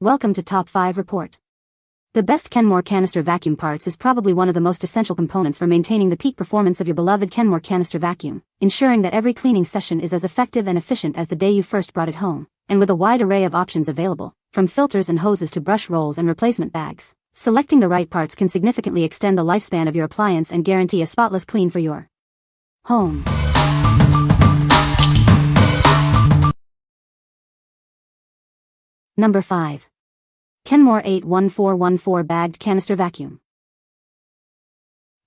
Welcome to Top 5 Report. The best Kenmore Canister Vacuum Parts is probably one of the most essential components for maintaining the peak performance of your beloved Kenmore Canister Vacuum, ensuring that every cleaning session is as effective and efficient as the day you first brought it home. And with a wide array of options available, from filters and hoses to brush rolls and replacement bags, selecting the right parts can significantly extend the lifespan of your appliance and guarantee a spotless clean for your home. Number 5. Kenmore 81414 Bagged Canister Vacuum.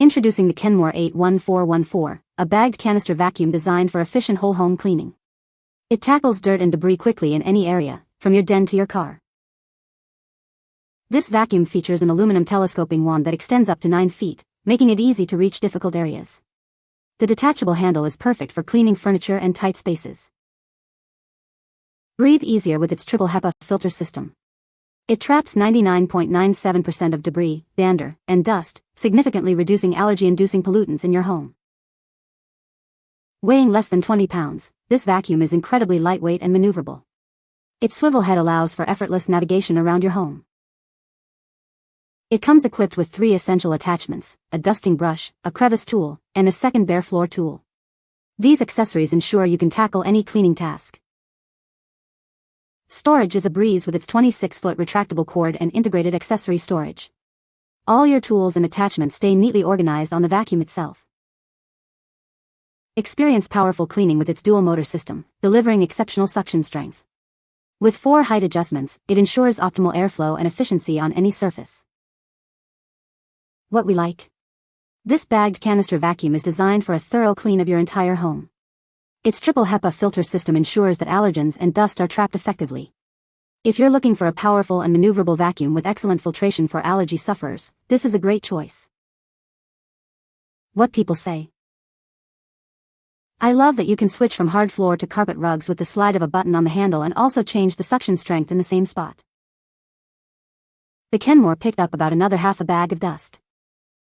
Introducing the Kenmore 81414, a bagged canister vacuum designed for efficient whole home cleaning. It tackles dirt and debris quickly in any area, from your den to your car. This vacuum features an aluminum telescoping wand that extends up to 9 feet, making it easy to reach difficult areas. The detachable handle is perfect for cleaning furniture and tight spaces. Breathe easier with its triple HEPA filter system. It traps 99.97% of debris, dander, and dust, significantly reducing allergy-inducing pollutants in your home. Weighing less than 20 pounds, this vacuum is incredibly lightweight and maneuverable. Its swivel head allows for effortless navigation around your home. It comes equipped with 3 essential attachments: a dusting brush, a crevice tool, and a second bare floor tool. These accessories ensure you can tackle any cleaning task. Storage is a breeze with its 26-foot retractable cord and integrated accessory storage. All your tools and attachments stay neatly organized on the vacuum itself. Experience powerful cleaning with its dual motor system, delivering exceptional suction strength. With 4 height adjustments, it ensures optimal airflow and efficiency on any surface. What we like? This bagged canister vacuum is designed for a thorough clean of your entire home. Its triple HEPA filter system ensures that allergens and dust are trapped effectively. If you're looking for a powerful and maneuverable vacuum with excellent filtration for allergy sufferers, this is a great choice. What people say. I love that you can switch from hard floor to carpet rugs with the slide of a button on the handle and also change the suction strength in the same spot. The Kenmore picked up about another half a bag of dust.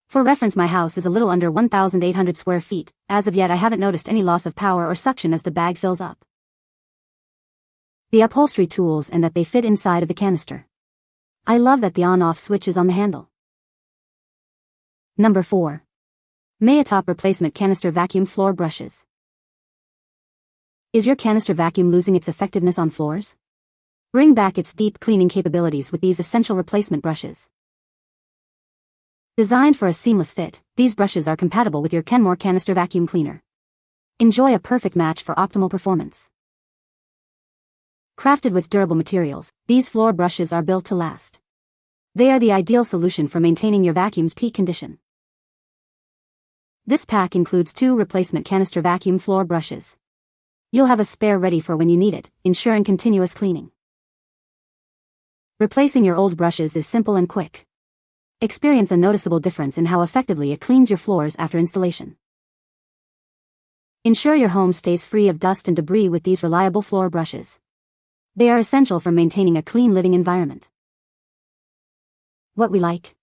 For reference, my house is a little under 1,800 square feet. As of yet, I haven't noticed any loss of power or suction as the bag fills up. The upholstery tools and that they fit inside of the canister. I love that the on-off switch is on the handle. Number 4. MAYITOP Replacement Canister Vacuum Floor Brushes. Is your canister vacuum losing its effectiveness on floors? Bring back its deep cleaning capabilities with these essential replacement brushes. Designed for a seamless fit, these brushes are compatible with your Kenmore Canister Vacuum Cleaner. Enjoy a perfect match for optimal performance. Crafted with durable materials, these floor brushes are built to last. They are the ideal solution for maintaining your vacuum's peak condition. This pack includes 2 replacement canister vacuum floor brushes. You'll have a spare ready for when you need it, ensuring continuous cleaning. Replacing your old brushes is simple and quick. Experience a noticeable difference in how effectively it cleans your floors after installation. Ensure your home stays free of dust and debris with these reliable floor brushes. They are essential for maintaining a clean living environment. What we like?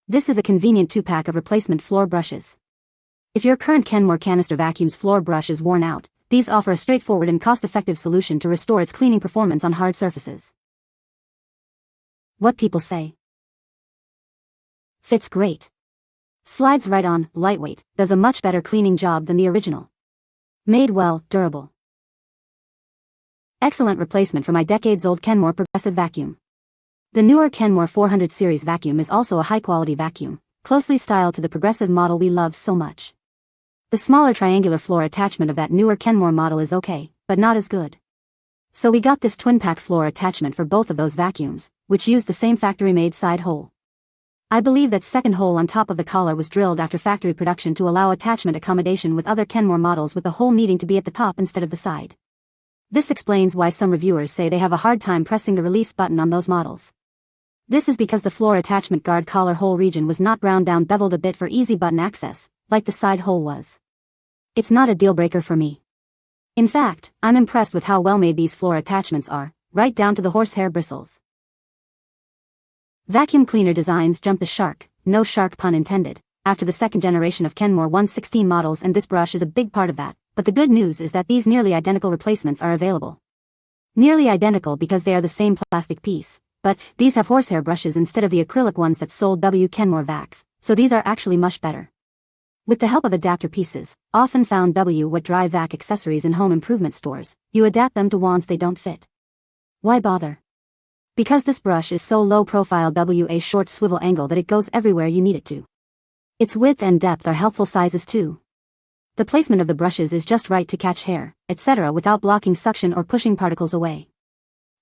This is a convenient 2-pack of replacement floor brushes. If your current Kenmore Canister Vacuum's floor brush is worn out, these offer a straightforward and cost-effective solution to restore its cleaning performance on hard surfaces. What people say. Fits great. Slides right on, lightweight, does a much better cleaning job than the original. Made well, durable. Excellent replacement for my decades-old Kenmore Progressive Vacuum. The newer Kenmore 400 series vacuum is also a high-quality vacuum, closely styled to the Progressive model we love so much. The smaller triangular floor attachment of that newer Kenmore model is okay, but not as good. So we got this twin-pack floor attachment for both of those vacuums, which use the same factory-made side hole. I believe that second hole on top of the collar was drilled after factory production to allow attachment accommodation with other Kenmore models, with the hole needing to be at the top instead of the side. This explains why some reviewers say they have a hard time pressing the release button on those models. This is because the floor attachment guard collar hole region was not ground down, beveled a bit for easy button access, like the side hole was. It's not a deal breaker for me. In fact, I'm impressed with how well made these floor attachments are, right down to the horsehair bristles. Vacuum cleaner designs jump the shark, no shark pun intended, after the second generation of Kenmore 116 models, and this brush is a big part of that, but the good news is that these nearly identical replacements are available. Nearly identical because they are the same plastic piece, but these have horsehair brushes instead of the acrylic ones that sold Kenmore Vacs, so these are actually much better. With the help of adapter pieces, often found Dry vac accessories in home improvement stores, you adapt them to wands they don't fit. Why bother? Because this brush is so low profile a short swivel angle that it goes everywhere you need it to. Its width and depth are helpful sizes too. The placement of the brushes is just right to catch hair, etc. without blocking suction or pushing particles away.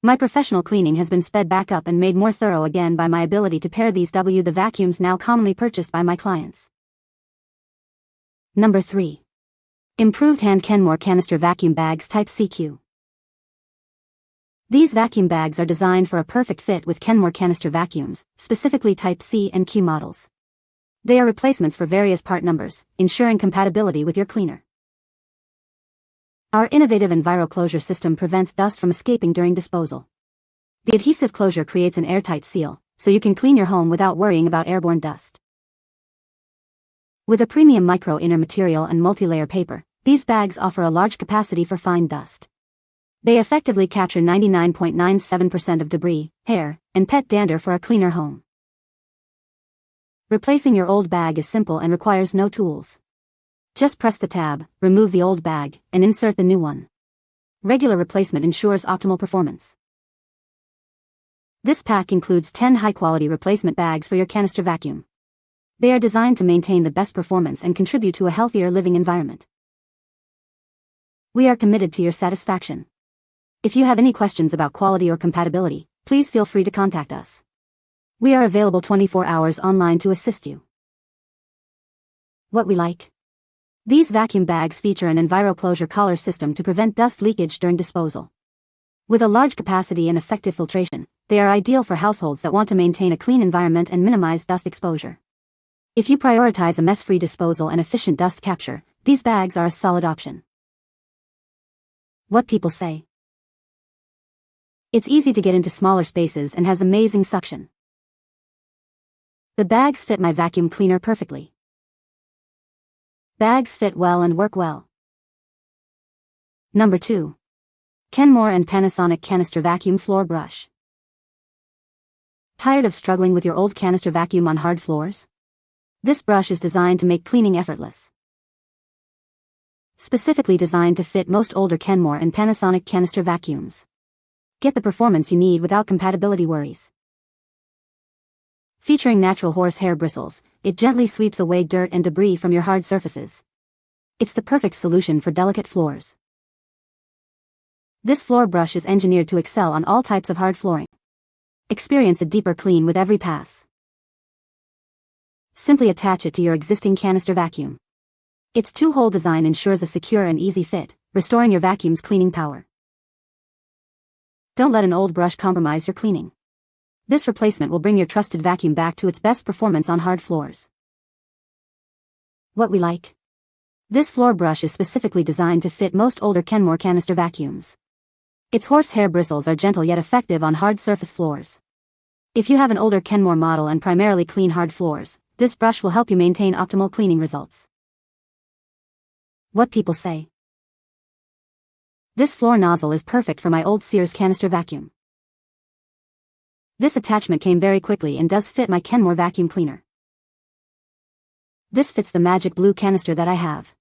My professional cleaning has been sped back up and made more thorough again by my ability to pair these the vacuums now commonly purchased by my clients. Number 3. Improvedhand Kenmore Canister Vacuum Bags Type CQ. These vacuum bags are designed for a perfect fit with Kenmore canister vacuums, specifically Type C and Q models. They are replacements for various part numbers, ensuring compatibility with your cleaner. Our innovative EnviroClosure system prevents dust from escaping during disposal. The adhesive closure creates an airtight seal, so you can clean your home without worrying about airborne dust. With a premium micro inner material and multi-layer paper, these bags offer a large capacity for fine dust. They effectively capture 99.97% of debris, hair, and pet dander for a cleaner home. Replacing your old bag is simple and requires no tools. Just press the tab, remove the old bag, and insert the new one. Regular replacement ensures optimal performance. This pack includes 10 high-quality replacement bags for your canister vacuum. They are designed to maintain the best performance and contribute to a healthier living environment. We are committed to your satisfaction. If you have any questions about quality or compatibility, please feel free to contact us. We are available 24 hours online to assist you. What we like. These vacuum bags feature an EnviroClosure collar system to prevent dust leakage during disposal. With a large capacity and effective filtration, they are ideal for households that want to maintain a clean environment and minimize dust exposure. If you prioritize a mess-free disposal and efficient dust capture, these bags are a solid option. What people say. It's easy to get into smaller spaces and has amazing suction. The bags fit my vacuum cleaner perfectly. Bags fit well and work well. Number 2. Kenmore and Panasonic Canister Vacuum Floor Brush. Tired of struggling with your old canister vacuum on hard floors? This brush is designed to make cleaning effortless. Specifically designed to fit most older Kenmore and Panasonic canister vacuums. Get the performance you need without compatibility worries. Featuring natural horsehair bristles, it gently sweeps away dirt and debris from your hard surfaces. It's the perfect solution for delicate floors. This floor brush is engineered to excel on all types of hard flooring. Experience a deeper clean with every pass. Simply attach it to your existing canister vacuum. Its two-hole design ensures a secure and easy fit, restoring your vacuum's cleaning power. Don't let an old brush compromise your cleaning. This replacement will bring your trusted vacuum back to its best performance on hard floors. What we like. This floor brush is specifically designed to fit most older Kenmore canister vacuums. Its horsehair bristles are gentle yet effective on hard surface floors. If you have an older Kenmore model and primarily clean hard floors, this brush will help you maintain optimal cleaning results. What people say. This floor nozzle is perfect for my old Sears canister vacuum. This attachment came very quickly and does fit my Kenmore vacuum cleaner. This fits the magic blue canister that I have.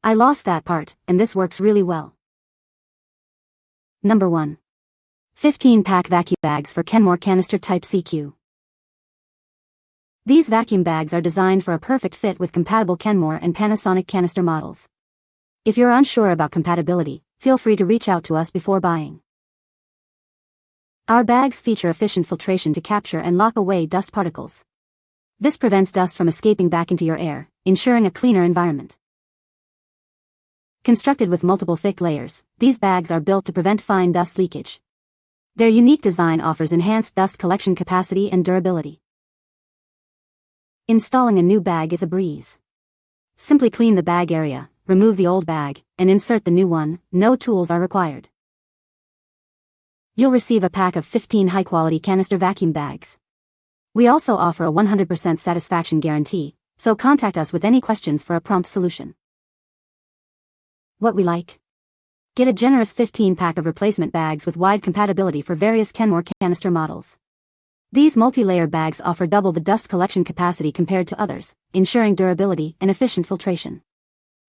I lost that part, and this works really well. Number 1. 15-pack vacuum bags for Kenmore Canister Type CQ. These vacuum bags are designed for a perfect fit with compatible Kenmore and Panasonic canister models. If you're unsure about compatibility, feel free to reach out to us before buying. Our bags feature efficient filtration to capture and lock away dust particles. This prevents dust from escaping back into your air, ensuring a cleaner environment. Constructed with multiple thick layers, these bags are built to prevent fine dust leakage. Their unique design offers enhanced dust collection capacity and durability. Installing a new bag is a breeze. Simply clean the bag area, remove the old bag, and insert the new one. No tools are required. You'll receive a pack of 15 high-quality canister vacuum bags. We also offer a 100% satisfaction guarantee, so contact us with any questions for a prompt solution. What we like. Get a generous 15-pack of replacement bags with wide compatibility for various Kenmore canister models. These multi-layer bags offer double the dust collection capacity compared to others, ensuring durability and efficient filtration.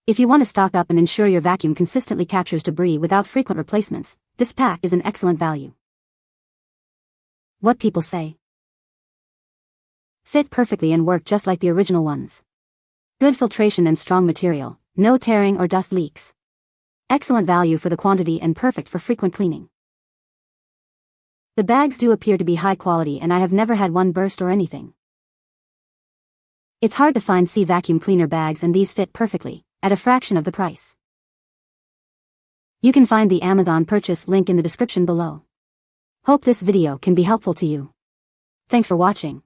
If you want to stock up and ensure your vacuum consistently captures debris without frequent replacements, this pack is an excellent value. What people say. Fit perfectly and work just like the original ones. Good filtration and strong material, no tearing or dust leaks. Excellent value for the quantity and perfect for frequent cleaning. The bags do appear to be high quality and I have never had one burst or anything. It's hard to find vacuum cleaner bags and these fit perfectly, at a fraction of the price. You can find the Amazon purchase link in the description below. Hope this video can be helpful to you. Thanks for watching.